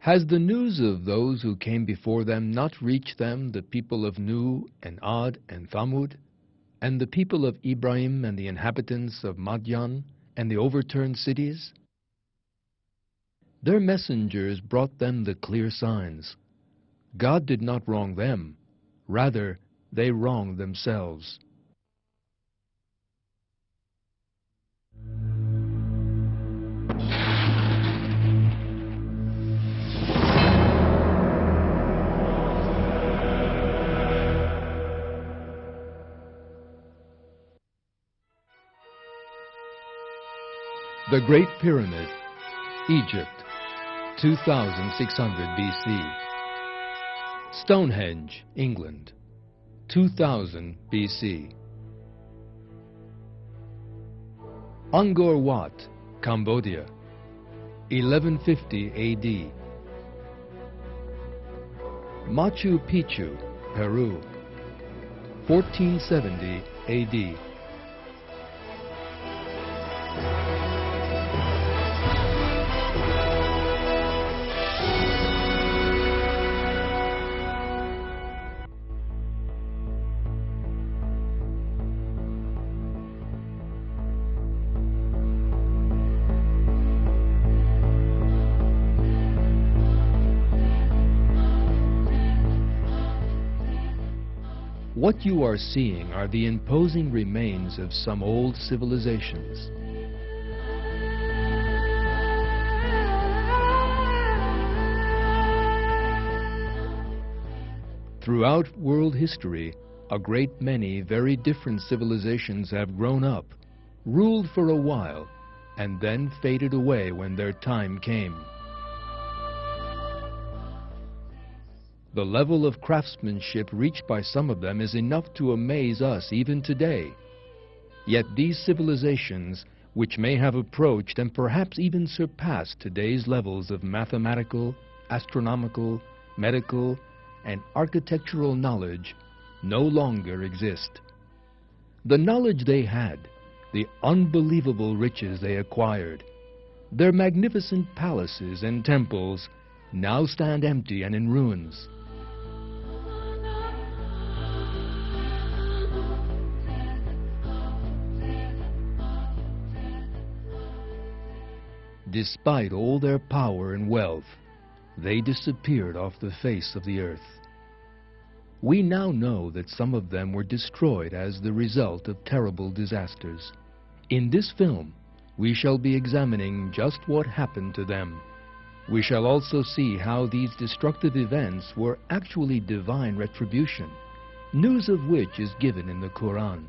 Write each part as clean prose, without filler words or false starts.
Has the news of those who came before them not reached them, the people of Nuh and Ad and Thamud, and the people of Ibrahim and the inhabitants of Madian and the overturned cities? Their messengers brought them the clear signs. God did not wrong them. Rather, they wronged themselves. The Great Pyramid, Egypt, 2600 BC. Stonehenge, England, 2000 BC. Angkor Wat, Cambodia, 1150 AD. Machu Picchu, Peru, 1470 AD. What you are seeing are the imposing remains of some old civilizations. Throughout world history, a great many very different civilizations have grown up, ruled for a while, and then faded away when their time came. The level of craftsmanship reached by some of them is enough to amaze us even today. Yet these civilizations, which may have approached and perhaps even surpassed today's levels of mathematical, astronomical, medical, and architectural knowledge, no longer exist. The knowledge they had, the unbelievable riches they acquired, their magnificent palaces and temples now stand empty and in ruins. Despite all their power and wealth, they disappeared off the face of the earth. We now know that some of them were destroyed as the result of terrible disasters. In this film, we shall be examining just what happened to them. We shall also see how these destructive events were actually divine retribution, news of which is given in the Quran.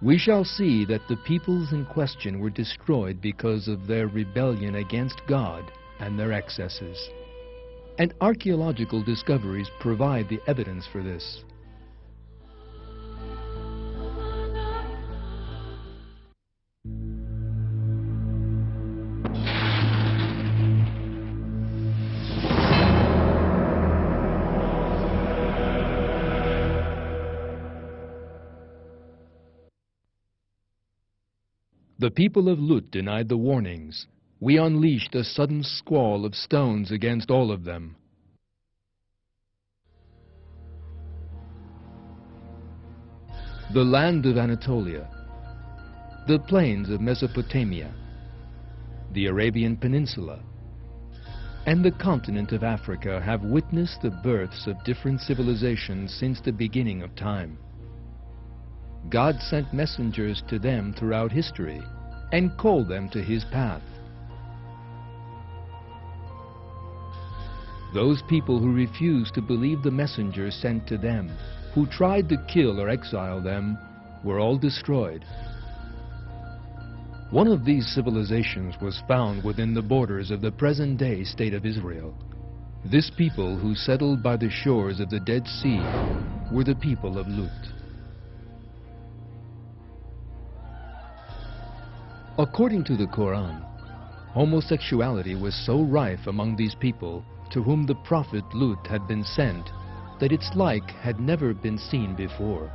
We shall see that the peoples in question were destroyed because of their rebellion against God and their excesses. And archaeological discoveries provide the evidence for this. The people of Lut denied the warnings. We unleashed a sudden squall of stones against all of them. The land of Anatolia, the plains of Mesopotamia, the Arabian Peninsula, and the continent of Africa have witnessed the births of different civilizations since the beginning of time. God sent messengers to them throughout history and called them to His path. Those people who refused to believe the messengers sent to them, who tried to kill or exile them, were all destroyed. One of these civilizations was found within the borders of the present-day state of Israel. This people who settled by the shores of the Dead Sea were the people of Lut. According to the Quran, homosexuality was so rife among these people to whom the prophet Lut had been sent that its like had never been seen before.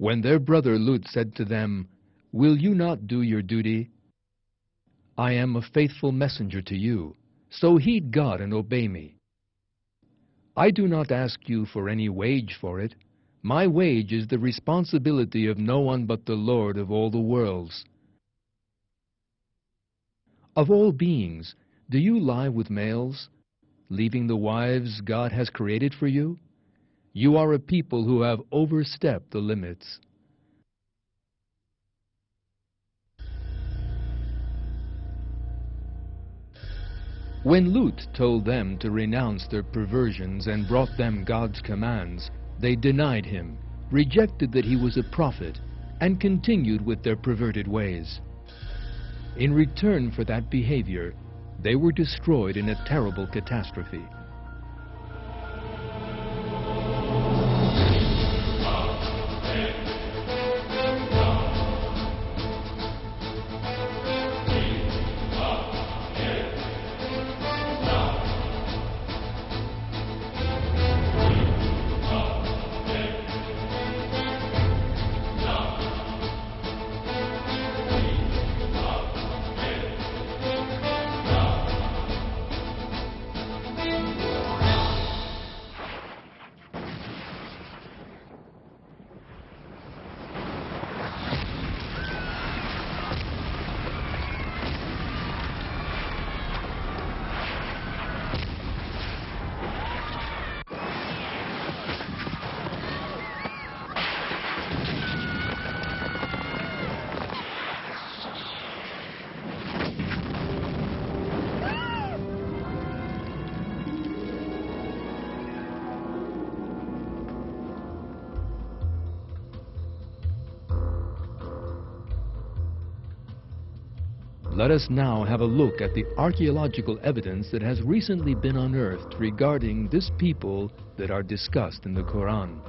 When their brother Lut said to them, "Will you not do your duty? I am a faithful messenger to you, so heed God and obey me. I do not ask you for any wage for it. My wage is the responsibility of no one but the Lord of all the worlds. Of all beings, do you lie with males, leaving the wives God has created for you? You are a people who have overstepped the limits." When Lut told them to renounce their perversions and brought them God's commands, they denied him, rejected that he was a prophet, and continued with their perverted ways. In return for that behavior, they were destroyed in a terrible catastrophe. Let us now have a look at the archaeological evidence that has recently been unearthed regarding this people that are discussed in the Quran.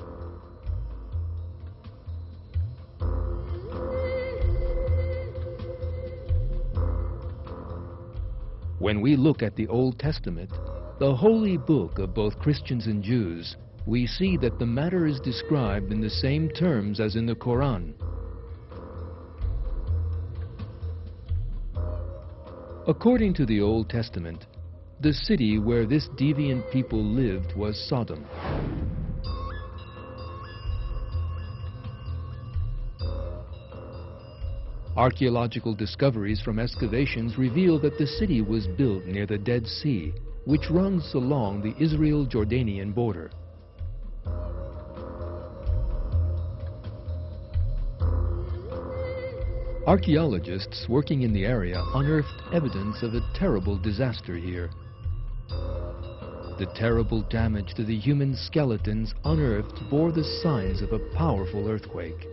When we look at the Old Testament, the holy book of both Christians and Jews, we see that the matter is described in the same terms as in the Quran. According to the Old Testament, the city where this deviant people lived was Sodom. Archaeological discoveries from excavations reveal that the city was built near the Dead Sea, which runs along the Israel-Jordanian border. Archaeologists working in the area unearthed evidence of a terrible disaster here. The terrible damage to the human skeletons unearthed bore the signs of a powerful earthquake.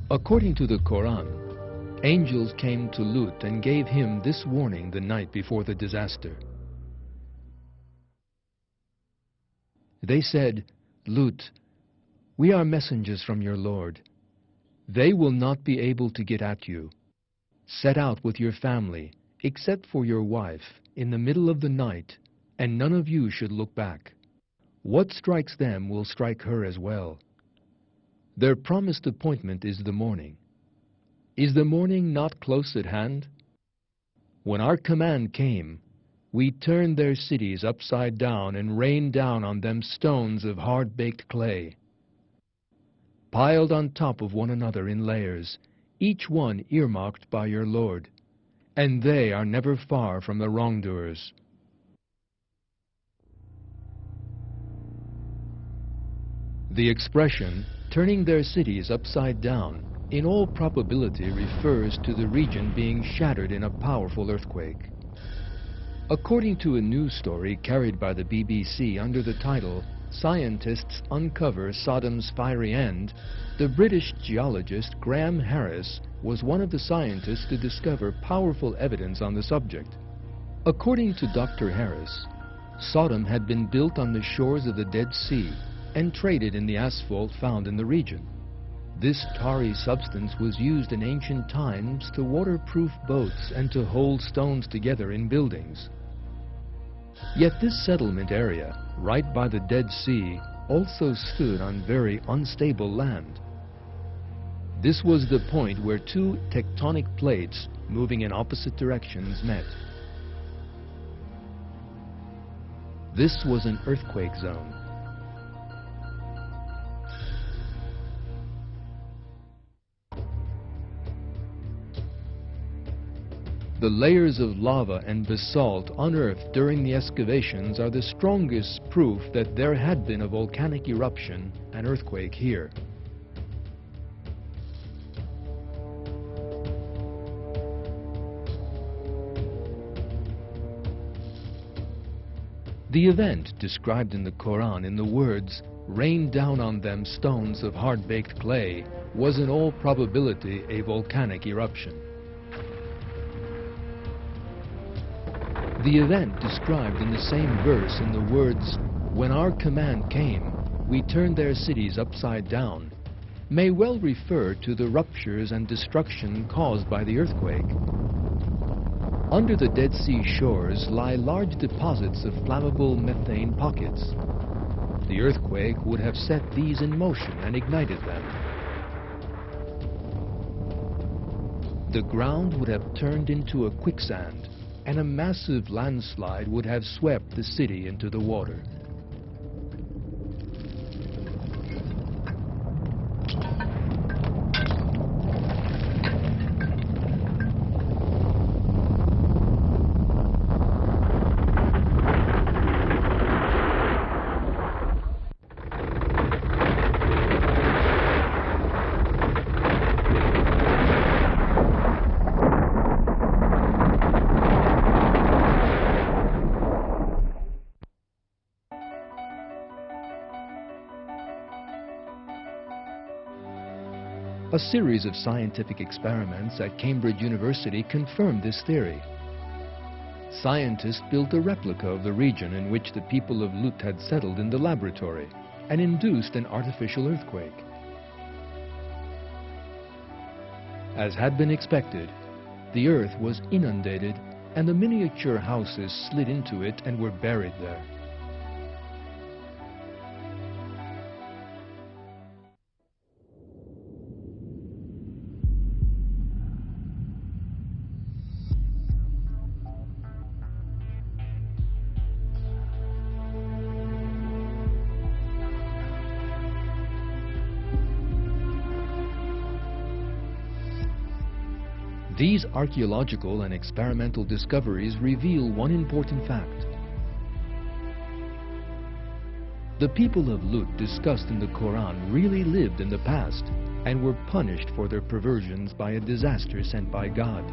According to the Quran, angels came to Lut and gave him this warning the night before the disaster. They said, "Lut, we are messengers from your Lord. They will not be able to get at you. Set out with your family, except for your wife, in the middle of the night, and none of you should look back. What strikes them will strike her as well. Their promised appointment is the morning. Is the morning not close at hand? When our command came, we turned their cities upside down and rained down on them stones of hard-baked clay, piled on top of one another in layers, each one earmarked by your Lord, and they are never far from the wrongdoers." The expression, "turning their cities upside down," in all probability refers to the region being shattered in a powerful earthquake. According to a news story carried by the BBC under the title, "Scientists Uncover Sodom's Fiery End," the British geologist Graham Harris was one of the scientists to discover powerful evidence on the subject. According to Dr. Harris, Sodom had been built on the shores of the Dead Sea and traded in the asphalt found in the region. This tarry substance was used in ancient times to waterproof boats and to hold stones together in buildings. Yet this settlement area, right by the Dead Sea, also stood on very unstable land. This was the point where two tectonic plates moving in opposite directions met. This was an earthquake zone. The layers of lava and basalt unearthed during the excavations are the strongest proof that there had been a volcanic eruption, an earthquake here. The event described in the Quran in the words, "Rain down on them stones of hard-baked clay," was in all probability a volcanic eruption. The event described in the same verse in the words, "When our command came, we turned their cities upside down," may well refer to the ruptures and destruction caused by the earthquake. Under the Dead Sea shores lie large deposits of flammable methane pockets. The earthquake would have set these in motion and ignited them. The ground would have turned into a quicksand, and a massive landslide would have swept the city into the water. A series of scientific experiments at Cambridge University confirmed this theory. Scientists built a replica of the region in which the people of Lut had settled in the laboratory and induced an artificial earthquake. As had been expected, the earth was inundated and the miniature houses slid into it and were buried there. These archaeological and experimental discoveries reveal one important fact. The people of Lut discussed in the Quran really lived in the past and were punished for their perversions by a disaster sent by God.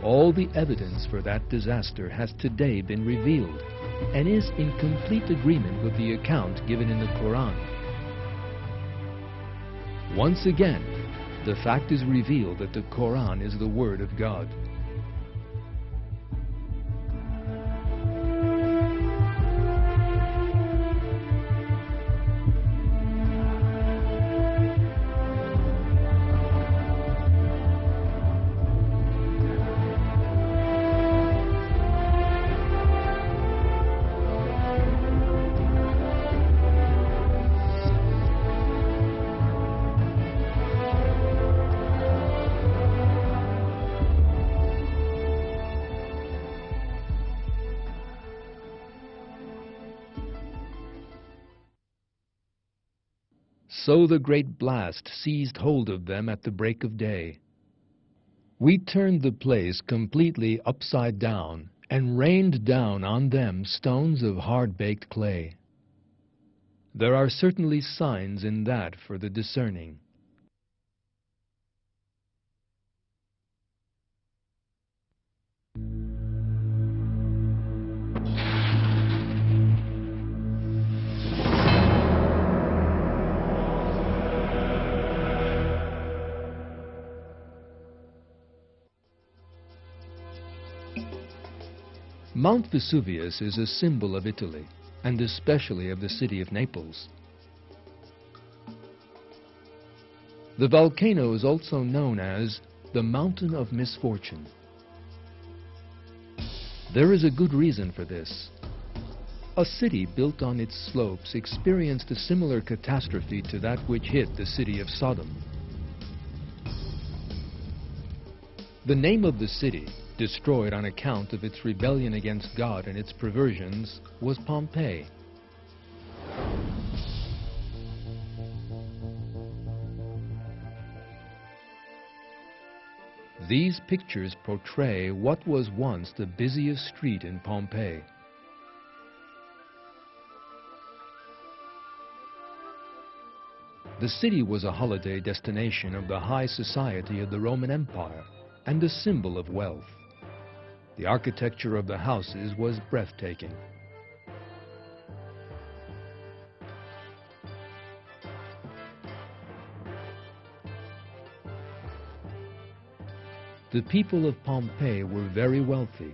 All the evidence for that disaster has today been revealed and is in complete agreement with the account given in the Quran. Once again, the fact is revealed that the Quran is the Word of God. So the great blast seized hold of them at the break of day. We turned the place completely upside down and rained down on them stones of hard-baked clay. There are certainly signs in that for the discerning. Mount Vesuvius is a symbol of Italy, and especially of the city of Naples. The volcano is also known as the Mountain of Misfortune. There is a good reason for this. A city built on its slopes experienced a similar catastrophe to that which hit the city of Sodom. The name of the city, destroyed on account of its rebellion against God and its perversions, was Pompeii. These pictures portray what was once the busiest street in Pompeii. The city was a holiday destination of the high society of the Roman Empire and a symbol of wealth. The architecture of the houses was breathtaking. The people of Pompeii were very wealthy.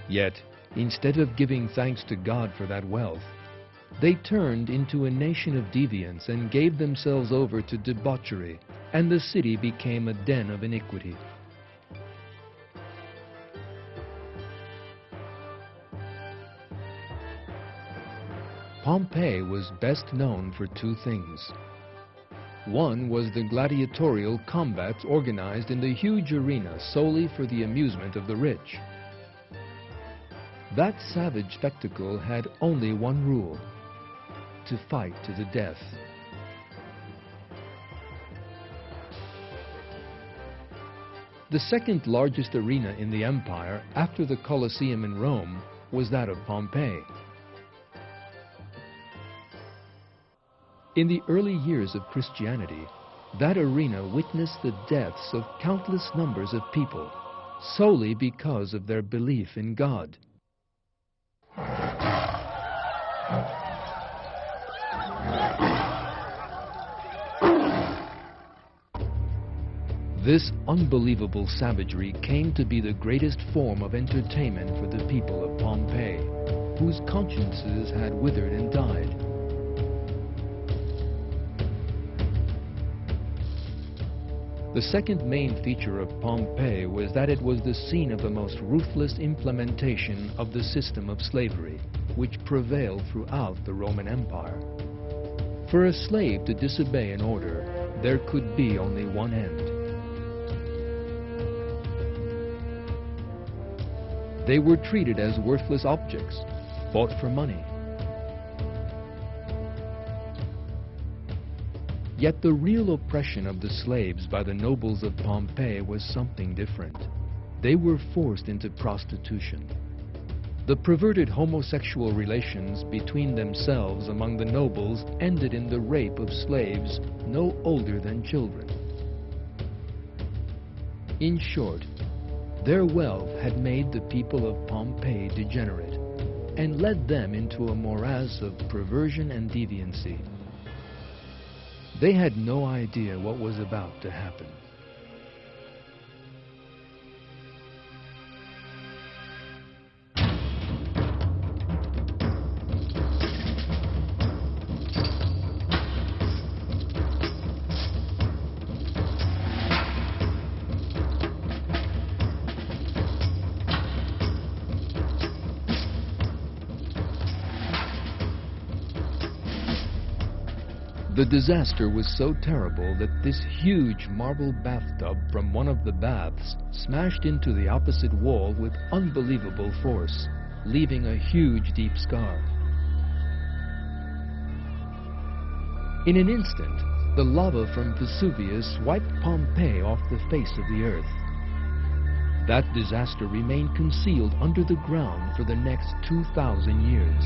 Yet, instead of giving thanks to God for that wealth, they turned into a nation of deviants and gave themselves over to debauchery, and the city became a den of iniquity. Pompeii was best known for two things. One was the gladiatorial combats organized in the huge arena solely for the amusement of the rich. That savage spectacle had only one rule: to fight to the death. The second largest arena in the empire, after the Colosseum in Rome, was that of Pompeii. In the early years of Christianity, that arena witnessed the deaths of countless numbers of people, solely because of their belief in God. This unbelievable savagery came to be the greatest form of entertainment for the people of Pompeii, whose consciences had withered and died. The second main feature of Pompeii was that it was the scene of the most ruthless implementation of the system of slavery, which prevailed throughout the Roman Empire. For a slave to disobey an order, there could be only one end. They were treated as worthless objects, bought for money. Yet the real oppression of the slaves by the nobles of Pompeii was something different. They were forced into prostitution. The perverted homosexual relations between themselves among the nobles ended in the rape of slaves no older than children. In short, their wealth had made the people of Pompeii degenerate and led them into a morass of perversion and deviancy. They had no idea what was about to happen. The disaster was so terrible that this huge marble bathtub from one of the baths smashed into the opposite wall with unbelievable force, leaving a huge deep scar. In an instant, the lava from Vesuvius wiped Pompeii off the face of the earth. That disaster remained concealed under the ground for the next 2,000 years.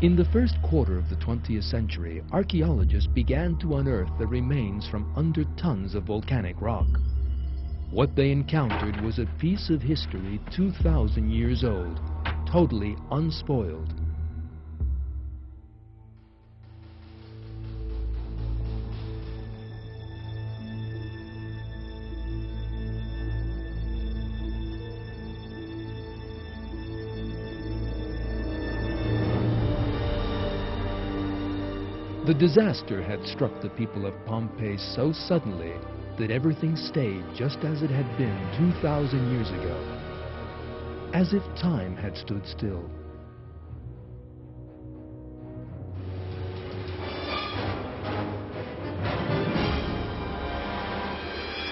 In the first quarter of the 20th century, archaeologists began to unearth the remains from under tons of volcanic rock. What they encountered was a piece of history 2,000 years old, totally unspoiled. The disaster had struck the people of Pompeii so suddenly that everything stayed just as it had been 2,000 years ago, as if time had stood still.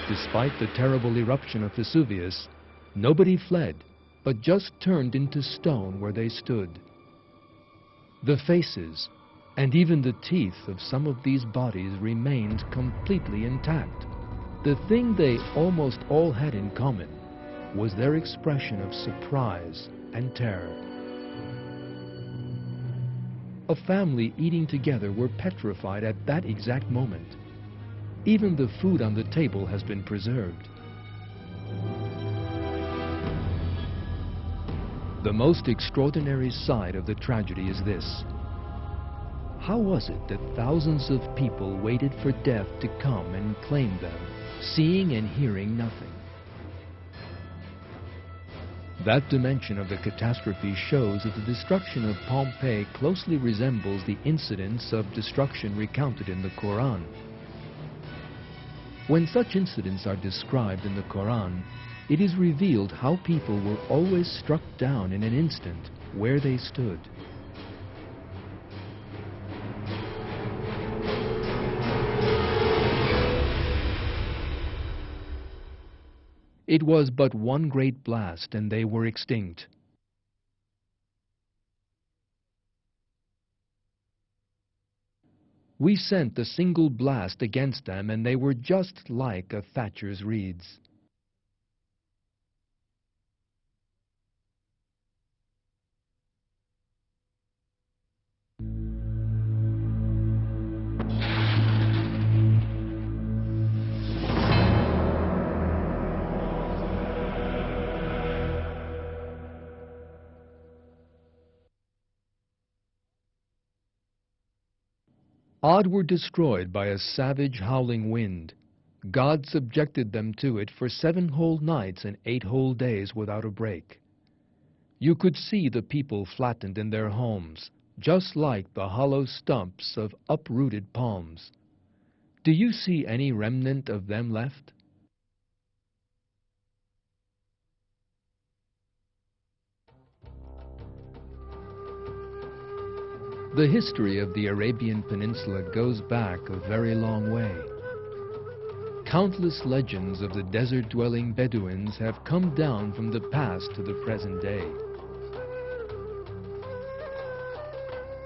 Despite the terrible eruption of Vesuvius, nobody fled, but just turned into stone where they stood. The faces, and even the teeth of some of these bodies remained completely intact. The thing they almost all had in common was their expression of surprise and terror. A family eating together were petrified at that exact moment. Even the food on the table has been preserved. The most extraordinary side of the tragedy is this. How was it that thousands of people waited for death to come and claim them, seeing and hearing nothing? That dimension of the catastrophe shows that the destruction of Pompeii closely resembles the incidents of destruction recounted in the Quran. When such incidents are described in the Quran, it is revealed how people were always struck down in an instant where they stood. It was but one great blast and they were extinct. We sent a single blast against them and they were just like a thatcher's reeds. Ad were destroyed by a savage howling wind. God subjected them to it for 7 whole nights and 8 whole days without a break. You could see the people flattened in their homes, just like the hollow stumps of uprooted palms. Do you see any remnant of them left? The history of the Arabian Peninsula goes back a very long way. Countless legends of the desert-dwelling Bedouins have come down from the past to the present day.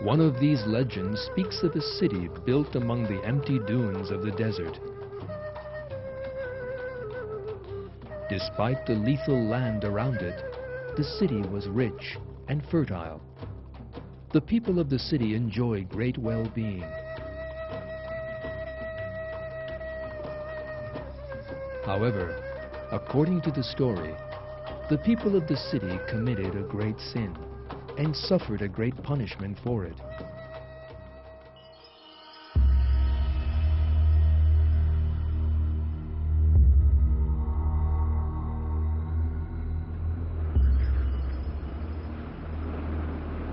One of these legends speaks of a city built among the empty dunes of the desert. Despite the lethal land around it, the city was rich and fertile. The people of the city enjoy great well-being. However, according to the story, the people of the city committed a great sin and suffered a great punishment for it.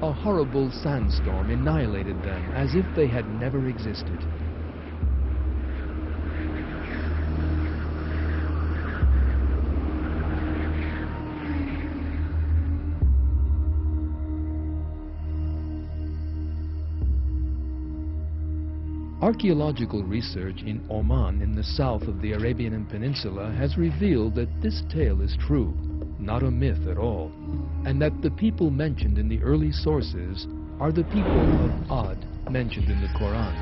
A horrible sandstorm annihilated them as if they had never existed. Archaeological research in Oman in the south of the Arabian Peninsula has revealed that this tale is true, not a myth at all, and that the people mentioned in the early sources are the people of Ad mentioned in the Quran.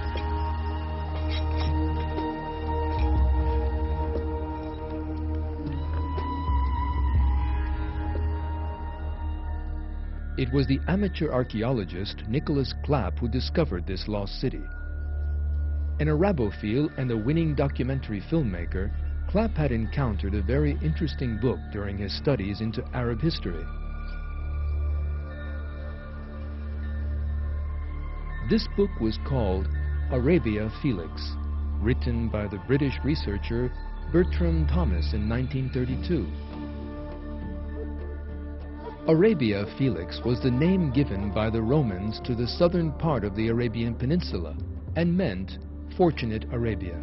It was the amateur archaeologist Nicholas Clapp who discovered this lost city. An Arabophile and a winning documentary filmmaker, Clapp had encountered a very interesting book during his studies into Arab history. This book was called Arabia Felix, written by the British researcher Bertram Thomas in 1932. Arabia Felix was the name given by the Romans to the southern part of the Arabian Peninsula and meant Fortunate Arabia.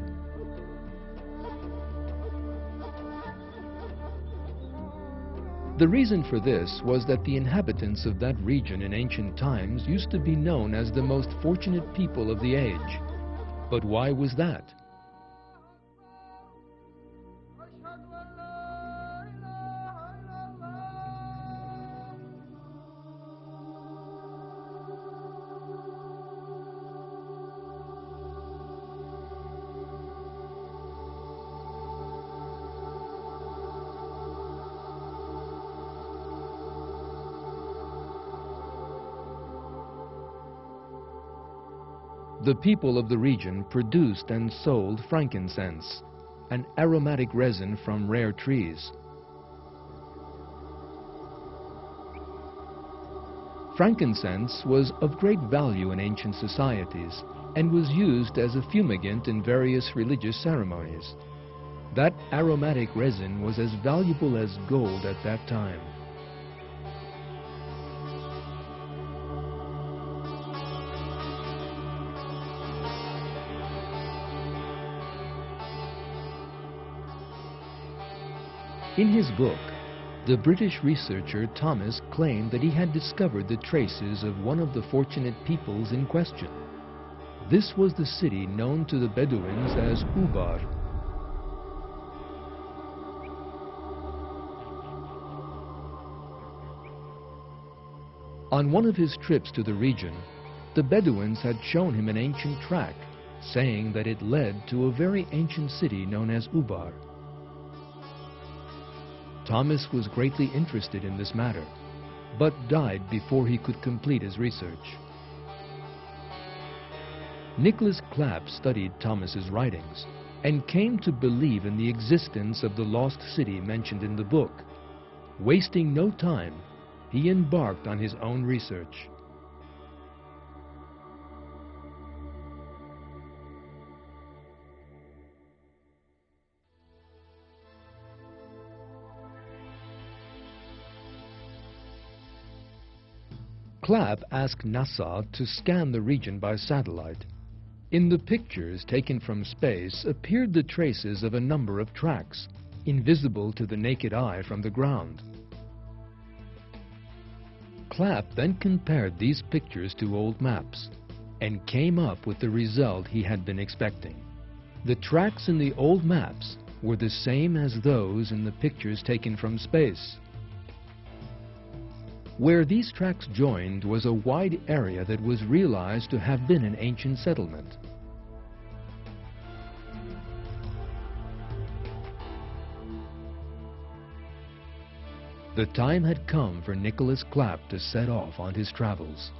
The reason for this was that the inhabitants of that region in ancient times used to be known as the most fortunate people of the age. But why was that? The people of the region produced and sold frankincense, an aromatic resin from rare trees. Frankincense was of great value in ancient societies and was used as a fumigant in various religious ceremonies. That aromatic resin was as valuable as gold at that time. In his book, the British researcher Thomas claimed that he had discovered the traces of one of the fortunate peoples in question. This was the city known to the Bedouins as Ubar. On one of his trips to the region, the Bedouins had shown him an ancient track, saying that it led to a very ancient city known as Ubar. Thomas was greatly interested in this matter, but died before he could complete his research. Nicholas Clapp studied Thomas's writings and came to believe in the existence of the lost city mentioned in the book. Wasting no time, he embarked on his own research. Clapp asked NASA to scan the region by satellite. In the pictures taken from space appeared the traces of a number of tracks, invisible to the naked eye from the ground. Clapp then compared these pictures to old maps and came up with the result he had been expecting. The tracks in the old maps were the same as those in the pictures taken from space. Where these tracks joined was a wide area that was realized to have been an ancient settlement. The time had come for Nicholas Clapp to set off on his travels.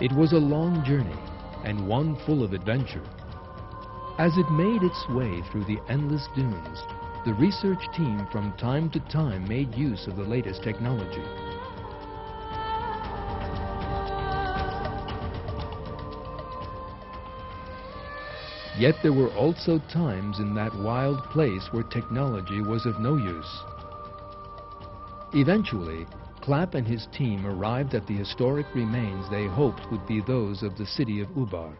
It was a long journey and one full of adventure. As it made its way through the endless dunes, the research team from time to time made use of the latest technology. Yet there were also times in that wild place where technology was of no use. Eventually, Clapp and his team arrived at the historic remains they hoped would be those of the city of Ubar.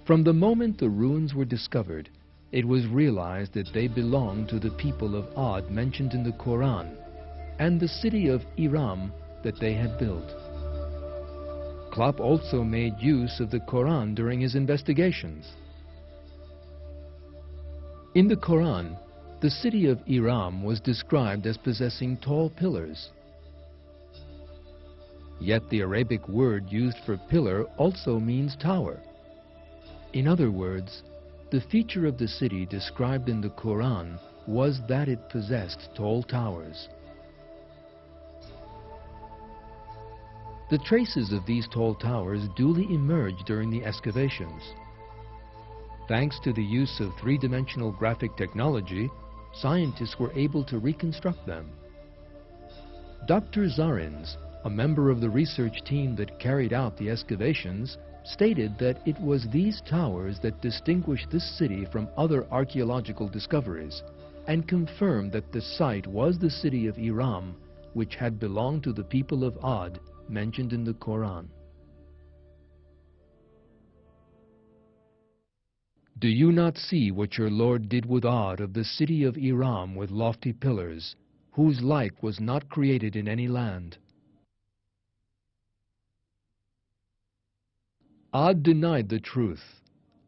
From the moment the ruins were discovered, it was realized that they belonged to the people of Ad mentioned in the Quran and the city of Iram that they had built. Clapp also made use of the Quran during his investigations. In the Quran, The city of Iram was described as possessing tall pillars. Yet the Arabic word used for pillar also means tower. In other words, the feature of the city described in the Quran was that it possessed tall towers. The traces of these tall towers duly emerged during the excavations. Thanks to the use of three-dimensional graphic technology, scientists were able to reconstruct them. Dr. Zarins, a member of the research team that carried out the excavations, stated that it was these towers that distinguished this city from other archaeological discoveries and confirmed that the site was the city of Iram, which had belonged to the people of Ad, mentioned in the Quran. Do you not see what your Lord did with Ad of the city of Iram with lofty pillars, whose like was not created in any land? Ad denied the truth.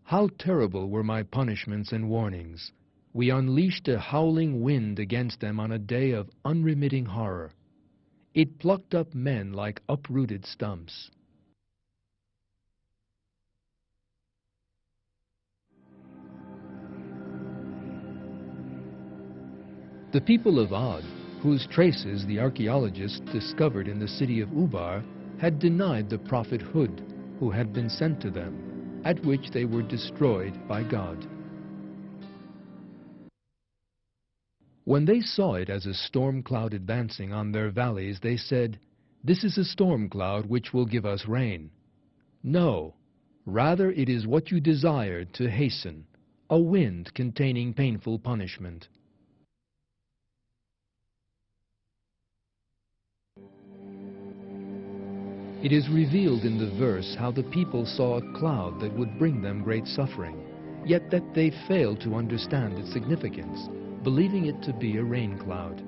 How terrible were my punishments and warnings! We unleashed a howling wind against them on a day of unremitting horror. It plucked up men like uprooted stumps. The people of Ad, whose traces the archaeologists discovered in the city of Ubar, had denied the prophet Hud, who had been sent to them, at which they were destroyed by God. When they saw it as a storm cloud advancing on their valleys, they said, "This is a storm cloud which will give us rain." No, rather it is what you desired to hasten, a wind containing painful punishment. It is revealed in the verse how the people saw a cloud that would bring them great suffering, yet that they failed to understand its significance, believing it to be a rain cloud.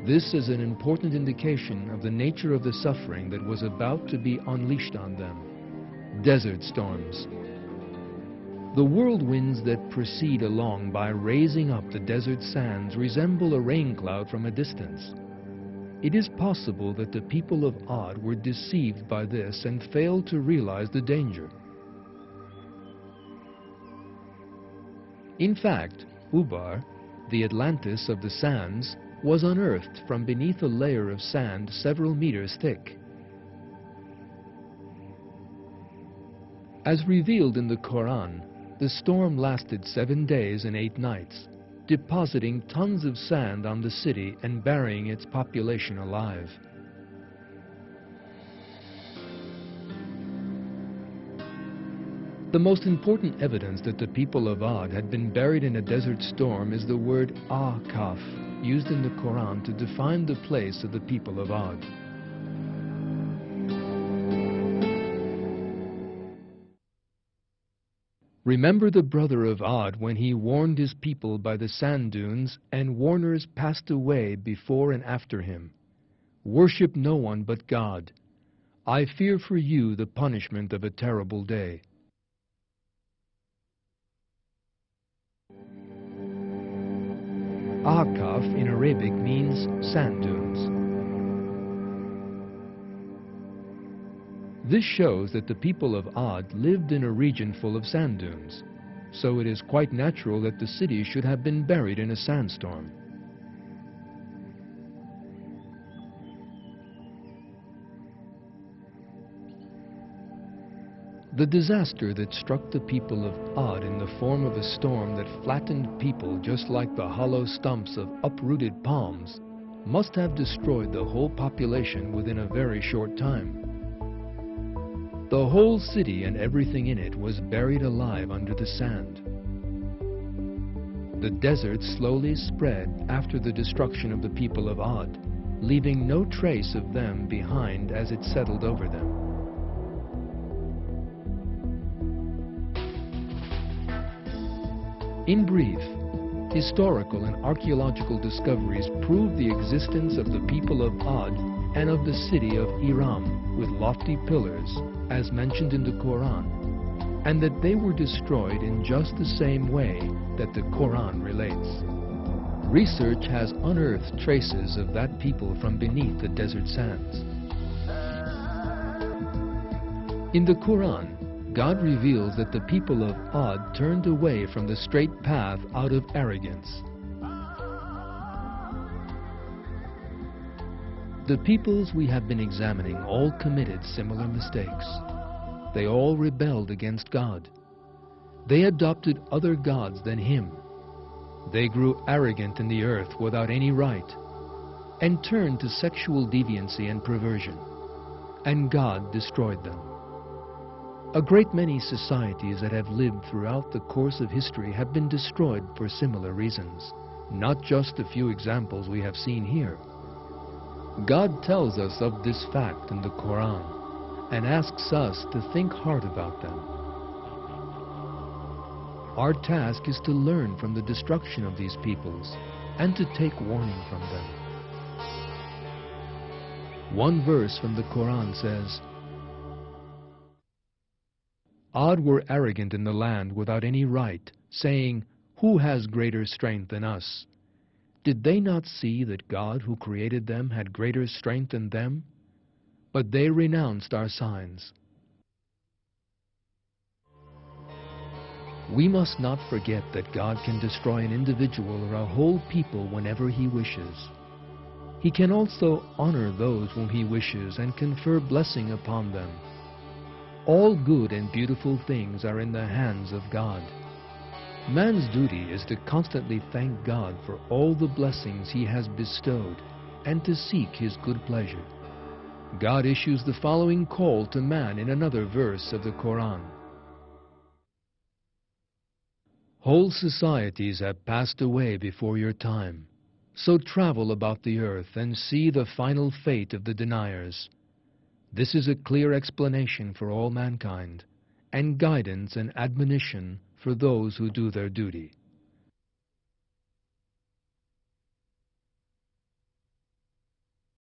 This is an important indication of the nature of the suffering that was about to be unleashed on them. Desert storms. The whirlwinds that proceed along by raising up the desert sands resemble a rain cloud from a distance. It is possible that the people of Ad were deceived by this and failed to realize the danger. In fact, Ubar, the Atlantis of the sands, was unearthed from beneath a layer of sand several meters thick. As revealed in the Quran, the storm lasted 7 days and 8 nights, depositing tons of sand on the city and burying its population alive. The most important evidence that the people of Ad had been buried in a desert storm is the word Ahqaf, used in the Quran to define the place of the people of Ad. Remember the brother of Ad when he warned his people by the sand dunes, and warners passed away before and after him. Worship no one but God. I fear for you the punishment of a terrible day. Ahqaf in Arabic means sand dunes. This shows that the people of Ad lived in a region full of sand dunes, so it is quite natural that the city should have been buried in a sandstorm. The disaster that struck the people of Ad in the form of a storm that flattened people just like the hollow stumps of uprooted palms must have destroyed the whole population within a very short time. The whole city and everything in it was buried alive under the sand. The desert slowly spread after the destruction of the people of Ad, leaving no trace of them behind as it settled over them. In brief, historical and archaeological discoveries prove the existence of the people of Ad and of the city of Iram with lofty pillars, as mentioned in the Quran, and that they were destroyed in just the same way that the Quran relates. Research has unearthed traces of that people from beneath the desert sands. In the Quran, God reveals that the people of Ad turned away from the straight path out of arrogance. The peoples we have been examining all committed similar mistakes. They all rebelled against God. They adopted other gods than Him. They grew arrogant in the earth without any right, and turned to sexual deviancy and perversion, and God destroyed them. A great many societies that have lived throughout the course of history have been destroyed for similar reasons, not just a few examples we have seen here. God tells us of this fact in the Quran and asks us to think hard about them. Our task is to learn from the destruction of these peoples and to take warning from them. One verse from the Quran says, Ad were arrogant in the land without any right, saying, Who has greater strength than us? Did they not see that God who created them had greater strength than them? But they renounced our signs. We must not forget that God can destroy an individual or a whole people whenever He wishes. He can also honor those whom He wishes and confer blessing upon them. All good and beautiful things are in the hands of God. Man's duty is to constantly thank God for all the blessings He has bestowed and to seek His good pleasure. God issues the following call to man in another verse of the Quran. Whole societies have passed away before your time, so travel about the earth and see the final fate of the deniers. This is a clear explanation for all mankind, and guidance and admonition for those who do their duty.